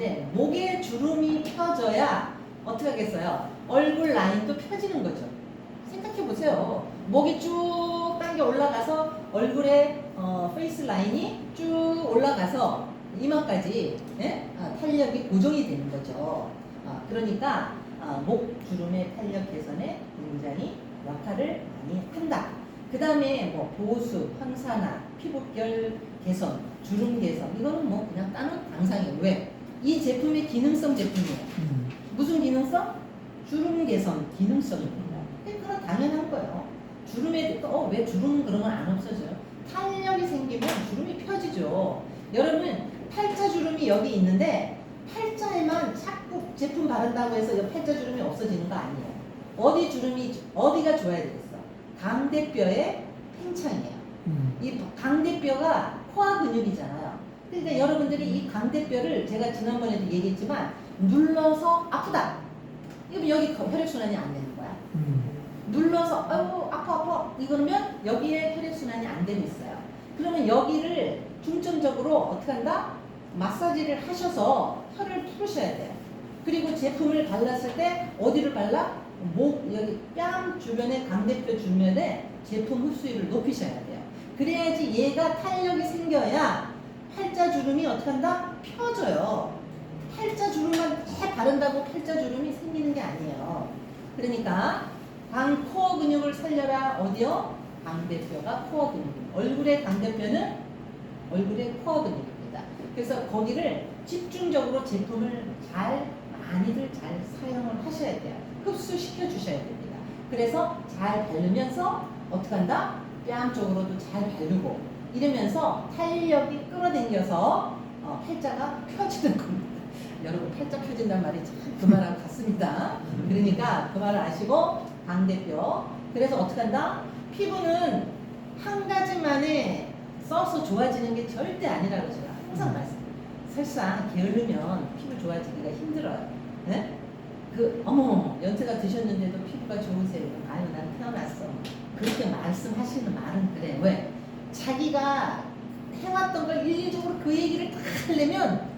근데 목에 주름이 펴져야 어떻게 하겠어요? 얼굴 라인도 펴지는 거죠. 생각해 보세요. 목이 쭉 당겨 올라가서 얼굴에 페이스 라인이 쭉 올라가서 이마까지 예? 탄력이 고정이 되는 거죠. 그러니까 목 주름의 탄력 개선에 굉장히 역할을 많이 한다. 그 다음에 뭐 보습, 항산화, 피부결 개선, 주름 개선 이거는 뭐 그냥 따는 당상이에요. 왜? 이 제품이 기능성 제품이에요. 무슨 기능성? 주름 개선 기능성입니다. 그건 당연한 거예요. 주름에 왜 주름 그런 건 안 없어져요? 탄력이 생기면 주름이 펴지죠. 여러분 팔자 주름이 여기 있는데 팔자에만 자꾸 제품 바른다고 해서 이 팔자 주름이 없어지는 거 아니에요. 어디 주름이 어디가 좋아야 되겠어? 강대뼈의 팽창이에요. 이 강대뼈가 코어 근육이잖아요. 그러니까 여러분들이 이 강대뼈를 제가 지난번에도 얘기했지만 눌러서 아프다. 이러면 여기 혈액순환이 안 되는 거야. 눌러서 아이고 아파 이거면 여기에 혈액순환이 안 되고 있어요. 그러면 여기를 중점적으로 어떻게 한다? 마사지를 하셔서 혈을 풀으셔야 돼요. 그리고 제품을 발랐을 때 어디를 발라? 목 여기 뺨 주변에 강대뼈 주변에 제품 흡수율을 높이셔야 돼요. 그래야지 얘가 탄력이 생겨야 팔자 주름이 어떻게 한다? 펴져요. 팔자 주름만 해 바른다고 팔자 주름이 생기는 게 아니에요. 그러니까 강 코어 근육을 살려라. 어디요? 강대뼈가 코어 근육입니다. 얼굴의 강대뼈는 얼굴의 코어 근육입니다. 그래서 거기를 집중적으로 제품을 많이들 잘 사용을 하셔야 돼요. 흡수시켜 주셔야 됩니다. 그래서 잘 바르면서 어떻게 한다? 뺨 쪽으로도 잘 바르고 이러면서 탄력이 끌어당겨서 팔자가 펴지는 겁니다. 여러분 팔자 펴진단 말이 참 그 말하고 같습니다. 그러니까 그 말을 아시고 강대뼈. 그래서 어떻게 한다? 피부는 한 가지만에 써서 좋아지는 게 절대 아니라고 제가 항상 말씀드려요. 설상 게으르면 피부 좋아지기가 힘들어요. 네? 어머 연세가 드셨는데도 피부가 좋으세요. 아유 난 태어났어. 그렇게 말씀하시는 말은 그래. 왜? 자기가 해왔던 걸 일일적으로 그 얘기를 다 하려면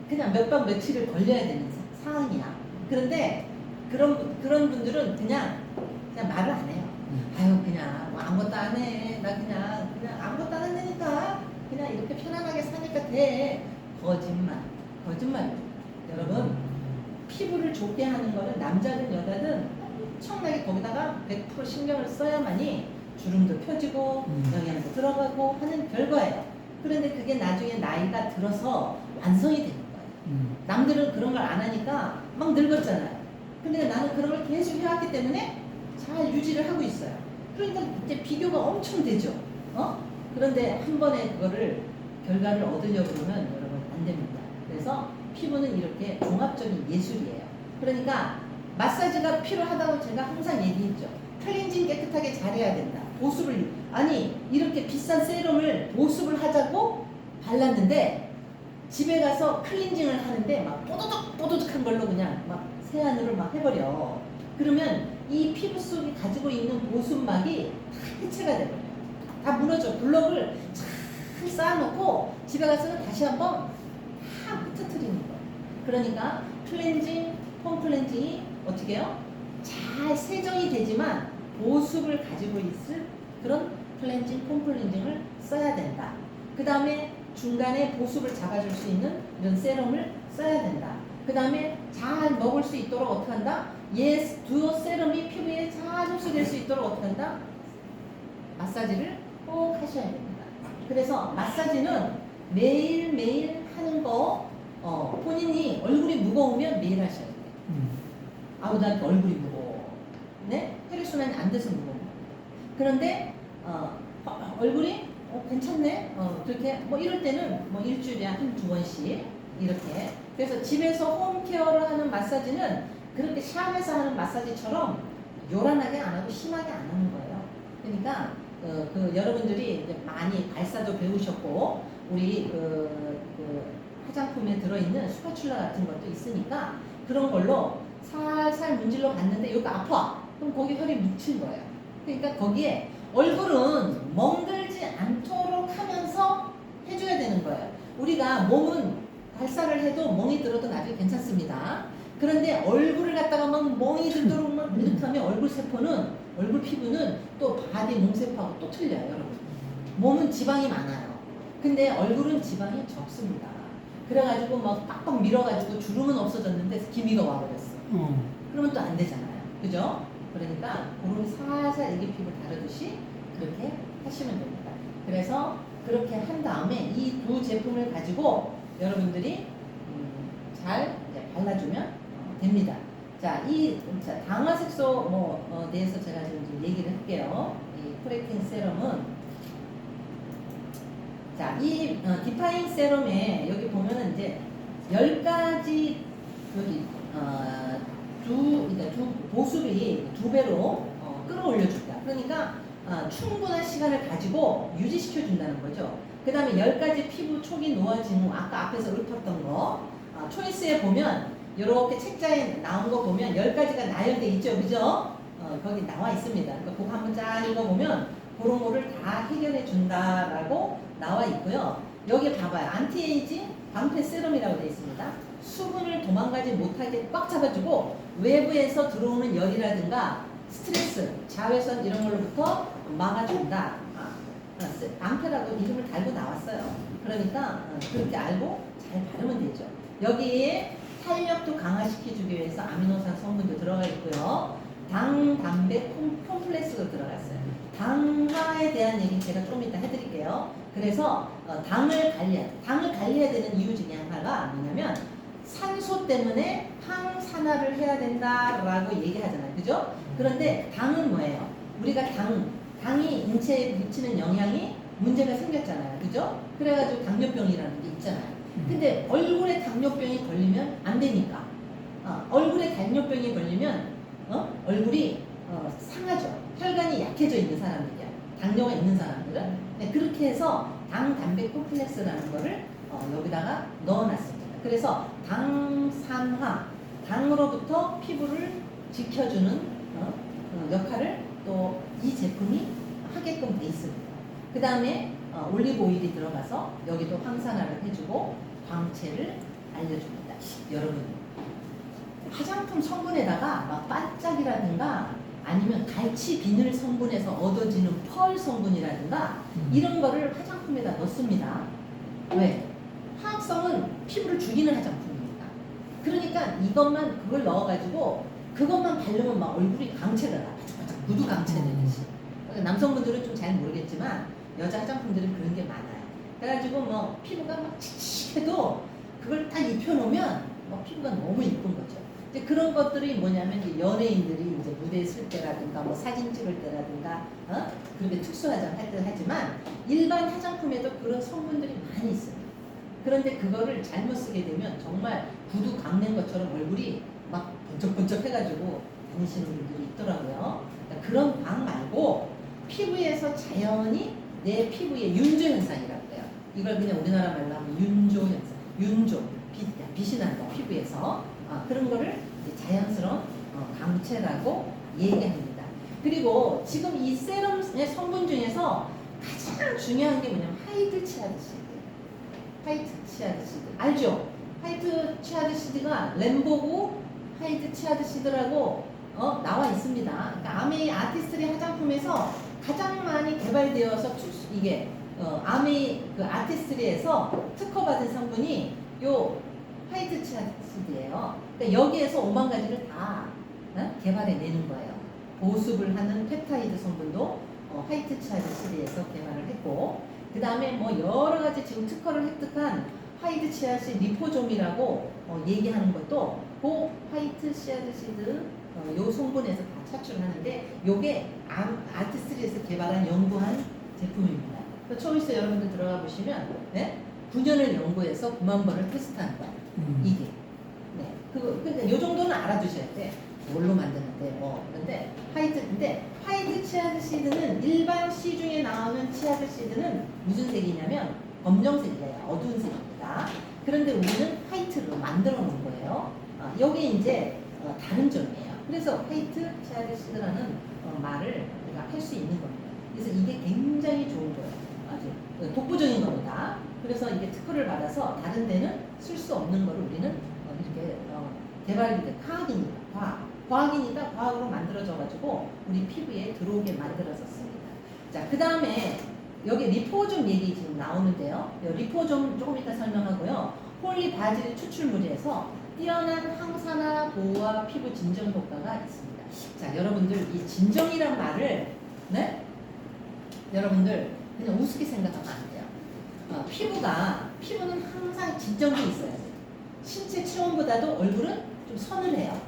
그냥 몇 밤 며칠을 걸려야 되는 상황이야. 그런데 그런 분들은 그냥 말을 안 해요. 아유 그냥 뭐 아무것도 안 해. 나 그냥 아무것도 안 한다니까. 그냥 이렇게 편안하게 사니까 돼. 거짓말. 여러분 피부를 좋게 하는 거는 남자든 여자든 엄청나게 거기다가 100% 신경을 써야만이 주름도 펴지고 영양도 들어가고 하는 결과예요. 그런데 그게 나중에 나이가 들어서 완성이 되는 거예요. 남들은 그런 걸 안 하니까 막 늙었잖아요. 근데 나는 그런 걸 계속 해왔기 때문에 잘 유지를 하고 있어요. 그러니까 이제 비교가 엄청 되죠. 그런데 한 번에 그거를 결과를 얻으려고 그러면 여러분 안 됩니다. 그래서 피부는 이렇게 종합적인 예술이에요. 그러니까 마사지가 필요하다고 제가 항상 얘기했죠. 클렌징 깨끗하게 잘해야 된다. 보습을 이렇게 비싼 세럼을 보습을 하자고 발랐는데 집에 가서 클렌징을 하는데 막 뽀드득한 걸로 그냥 막 세안으로 막 해버려. 그러면 이 피부 속에 가지고 있는 보습막이 다 해체가 돼버려요. 다 무너져. 블럭을 잘 쌓아놓고 집에 가서는 다시 한번 다 흩어뜨리는 거예요. 그러니까 폼 클렌징이 어떻게 해요? 잘 세정이 되지만 보습을 가지고 있을 그런 폼 클렌징을 써야 된다. 그 다음에 중간에 보습을 잡아줄 수 있는 이런 세럼을 써야 된다. 그 다음에 잘 먹을 수 있도록 어떻게 한다? 두 세럼이 피부에 잘 흡수될 수 있도록 어떻게 한다? 마사지를 꼭 하셔야 됩니다. 그래서 마사지는 매일매일 하는 거 본인이 얼굴이 무거우면 매일 하셔야 돼요. 아우 난 얼굴이 무거워. 네? 혈액순환이 안 돼서 무거워. 그런데 얼굴이 괜찮네. 그렇게 뭐 이럴 때는 뭐 일주일에 한두 번씩 이렇게. 그래서 집에서 홈케어를 하는 마사지는 그렇게 샵에서 하는 마사지처럼 요란하게 안 하고 심하게 안 하는 거예요. 그러니까 여러분들이 이제 많이 발사도 배우셨고 우리 화장품에 들어있는 스파츌라 같은 것도 있으니까 그런 걸로 살살 문질러 봤는데 여기 아파. 그럼 거기 혈이 묻힌 거예요. 그러니까 거기에 얼굴은 멍들지 않도록 하면서 해줘야 되는 거예요. 우리가 몸은 발사를 해도 멍이 들어도 나중에 괜찮습니다. 그런데 얼굴을 갖다가 막 멍이 들도록 막 이렇게 하면 얼굴 세포는, 얼굴 피부는 또 바디 몸세포하고 또 틀려요, 여러분. 몸은 지방이 많아요. 근데 얼굴은 지방이 적습니다. 그래가지고 막 빡빡 밀어가지고 주름은 없어졌는데 기미가 와버렸어. 그러면 또 안 되잖아요. 그죠? 그러니까 그런 살살 애기 피부 다루듯이 그렇게 하시면 됩니다. 그래서 그렇게 한 다음에 이 두 제품을 가지고 여러분들이 잘 이제 발라주면 됩니다. 자, 당화색소 대해서 제가 지금 좀 얘기를 할게요. 이 프레팅 세럼은 자, 이 디파인 세럼에 여기 보면은 이제 10가지 여기 두 보습이 2배로 끌어올려준다. 그러니까 충분한 시간을 가지고 유지시켜 준다는 거죠. 그 다음에 10가지 피부 초기 노화 징후, 아까 앞에서 읊었던 거 초이스에 보면 이렇게 책자에 나온 거 보면 10가지가 나열돼 있죠, 그죠? 거기 나와 있습니다. 그러니까 그거 한번 쫙 읽어보면 그런 거를 다 해결해 준다라고 나와 있고요. 여기 봐봐요. 안티에이징 방패 세럼이라고 되어 있습니다. 수분을 도망가지 못하게 꽉 잡아주고 외부에서 들어오는 열이라든가 스트레스, 자외선 이런 걸로부터 막아준다. 방패라고 이름을 달고 나왔어요. 그러니까 그렇게 알고 잘 바르면 되죠. 여기에 탄력도 강화시켜주기 위해서 아미노산 성분도 들어가 있고요. 당, 단백, 콤플렉스도 들어갔어요. 당화에 대한 얘기 제가 좀 이따 해드릴게요. 그래서 당을 관리해야 되는 이유 중에 하나가 뭐냐면 산소 때문에 항산화를 해야 된다라고 얘기하잖아요. 그죠? 그런데 당은 뭐예요? 우리가 당이 인체에 미치는 영향이 문제가 생겼잖아요. 그죠? 그래가지고 당뇨병이라는 게 있잖아요. 근데 얼굴에 당뇨병이 걸리면 안 되니까. 얼굴에 당뇨병이 걸리면 얼굴이 상하죠. 혈관이 약해져 있는 사람들이야. 당뇨가 있는 사람들은. 네, 그렇게 해서 당, 단백, 콤플렉스라는 거를 여기다가 넣어놨습니다. 그래서 당산화, 당으로부터 피부를 지켜주는 역할을 또 이 제품이 하게끔 돼 있습니다. 그 다음에 올리브 오일이 들어가서 여기도 항산화를 해주고 광채를 알려줍니다. 여러분, 화장품 성분에다가 막 반짝이라든가 아니면 갈치 비늘 성분에서 얻어지는 펄 성분이라든가 이런 거를 화장품에다 넣습니다. 왜? 화학성은 피부를 죽이는 화장품입니다. 그러니까 이것만 그걸 넣어가지고 그것만 바르면 막 얼굴이 광채가 나. 바짝바짝 구두 광채 되듯이. 남성분들은 좀 잘 모르겠지만 여자 화장품들은 그런 게 많아요. 그래가지고 뭐 피부가 막 칙칙해도 그걸 딱 입혀놓으면 피부가 너무 이쁜 거죠. 이제 그런 것들이 뭐냐면 이제 연예인들이 이제 무대에 쓸 때라든가 뭐 사진 찍을 때라든가 그렇게 특수 화장할 때 하지만 일반 화장품에도 그런 성분들이 많이 있습니다. 그런데 그거를 잘못 쓰게 되면 정말 구두 감는 것처럼 얼굴이 막 번쩍번쩍 해가지고 다니시는 분들이 있더라고요. 그러니까 그런 광 말고 피부에서 자연히 내 피부에 윤조 현상이라고 해요. 이걸 그냥 우리나라 말로 하면 윤조 현상, 윤조, 빛이 난다 피부에서. 그런 거를 자연스러운 광채라고 얘기합니다. 그리고 지금 이 세럼의 성분 중에서 가장 중요한 게 뭐냐면 화이트 치아드 시드. 화이트 치아드 시드 알죠? 화이트 치아드 시드가 램보고 화이트 치아드 시드라고 나와 있습니다. 그러니까 아메이 아티스트리 화장품에서 가장 많이 개발되어서 이게 아메이 그 아티스트리에서 특허받은 성분이 요 화이트 치아시드예요. 그러니까 여기에서 5만 가지를 다 개발해내는 거예요. 보습을 하는 펩타이드 성분도 화이트 치아시드에서 개발을 했고, 그 다음에 뭐 여러 가지 지금 특허를 획득한 화이트 치아시드 리포좀이라고 얘기하는 것도 그 화이트 치아시드 요 성분에서 다 차출하는데 요게 아티스트리에서 개발한 연구한 제품입니다. 그 초이스 여러분들 들어가 보시면 9년을 연구해서 9만 번을 테스트한 거야. 이게. 네. 근데 요 정도는 알아두셔야 돼. 뭘로 만드는데 그런데 화이트 치아드 시드는 일반 시중에 나오는 치아드 시드는 무슨 색이냐면 검정색이에요. 어두운 색입니다. 그런데 우리는 화이트로 만들어 놓은 거예요. 여기 이제 다른 점이에요. 그래서 화이트 치아드 시드라는 말을 우리가 할 수 있는 겁니다. 그래서 이게 굉장히 좋은 거예요. 아주 독보적인 겁니다. 그래서 이게 특허를 받아서 다른 데는 쓸 수 없는 거를 우리는 이렇게 개발이 된 과학이니까 과학이니까 과학으로 만들어져가지고 우리 피부에 들어오게 만들어졌습니다. 자, 그 다음에 여기 리포좀 얘기 지금 나오는데요. 리포좀 조금 이따 설명하고요. 폴리바질 추출물에서 뛰어난 항산화 보호와 피부 진정 효과가 있습니다. 자, 여러분들 이 진정이란 말을 네? 여러분들 그냥 우습게 생각하면 안 돼요. 피부는 항상 진정이 있어야 돼요. 신체 체온보다도 얼굴은 좀 서늘해요.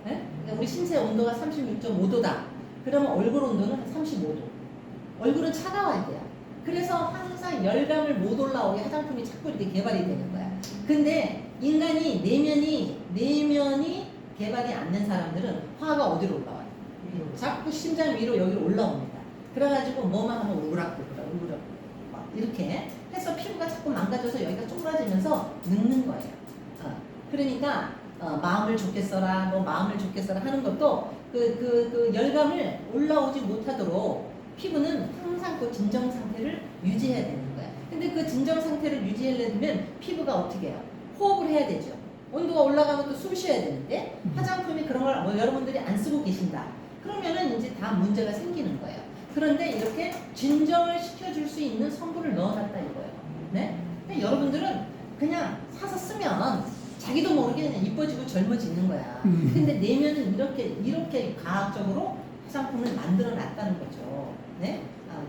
네? 그러니까 우리 신체 온도가 36.5도다. 그러면 얼굴 온도는 35도. 얼굴은 차가워야 돼요. 그래서 항상 열감을 못 올라오게 화장품이 자꾸 이렇게 개발이 되는 거야. 근데 인간이 내면이 개발이 안 된 사람들은 화가 어디로 올라와요? 위로. 자꾸 심장 위로 여기로 올라옵니다. 그래가지고 뭐만 하면 우그락우그락 막 이렇게 해서 피부가 자꾸 망가져서 여기가 쪼그라지면서 늙는 거예요. 그러니까 마음을 좋게 써라, 마음을 좋게 써라 하는 것도 그 열감을 올라오지 못하도록 피부는 항상 그 진정 상태를 유지해야 되는 거야. 근데 그 진정 상태를 유지하려면 피부가 어떻게 해요? 호흡을 해야 되죠. 온도가 올라가면 또 숨 쉬어야 되는데 화장품이 그런 걸 여러분들이 안 쓰고 계신다. 그러면은 이제 다 문제가 생기는 거예요. 그런데 이렇게 진정을 시켜줄 수 있는 성분을 넣어놨다 이거예요. 네? 여러분들은 그냥 사서 쓰면 자기도 모르게 그냥 이뻐지고 젊어지는 거야. 근데 내면은 이렇게 과학적으로 화장품을 만들어 놨다는 거죠. 네?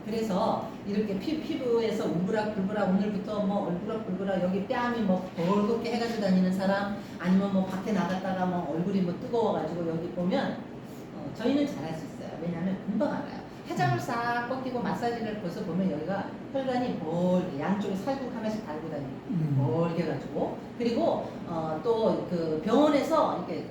그래서 이렇게 피부에서 우브락불브락 오늘부터 얼그락불그락 여기 뺨이 벌겋게 해가지고 다니는 사람 아니면 밖에 나갔다가 얼굴이 뜨거워가지고 여기 보면 저희는 잘할 수 있어요. 왜냐하면 금방 알아요. 화장을 싹 꺾이고 마사지를 벌써 보면 여기가 혈관이 양쪽에 살국 하나씩 달고 다니고 벌게 가지고 그리고 또 그 병원에서 이렇게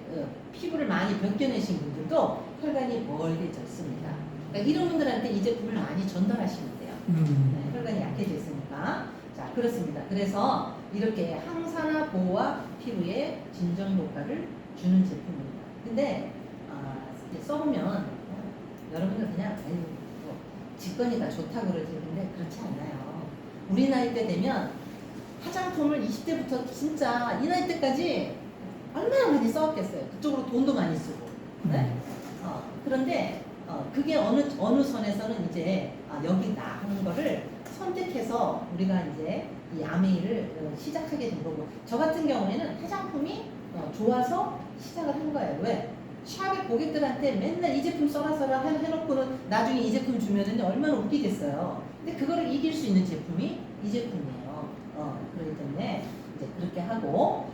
피부를 많이 벗겨내신 분들도 혈관이 벌게 졌습니다. 그러니까 이런 분들한테 이 제품을 많이 전달하시면 돼요. 네, 혈관이 약해져 있으니까. 자, 그렇습니다. 그래서 이렇게 항산화 보호와 피부에 진정 효과를 주는 제품입니다. 근데 써보면 여러분들 그냥 직권이다 좋다 그러지. 근데 그렇지 않아요. 우리 나이 때 되면 화장품을 20대부터 진짜 이 나이 때까지 얼마나 많이 써왔겠어요. 그쪽으로 돈도 많이 쓰고. 네? 그런데 그게 어느 선에서는 이제 여기다 하는 거를 선택해서 우리가 이제 이 아메이를 시작하게 된 거고, 저 같은 경우에는 화장품이 좋아서 시작을 한 거예요. 왜? 샵의 고객들한테 맨날 이 제품 써라 해놓고는 나중에 이 제품 주면은 얼마나 웃기겠어요. 근데 그거를 이길 수 있는 제품이 이 제품이에요. 그렇기 때문에 이제 그렇게 하고,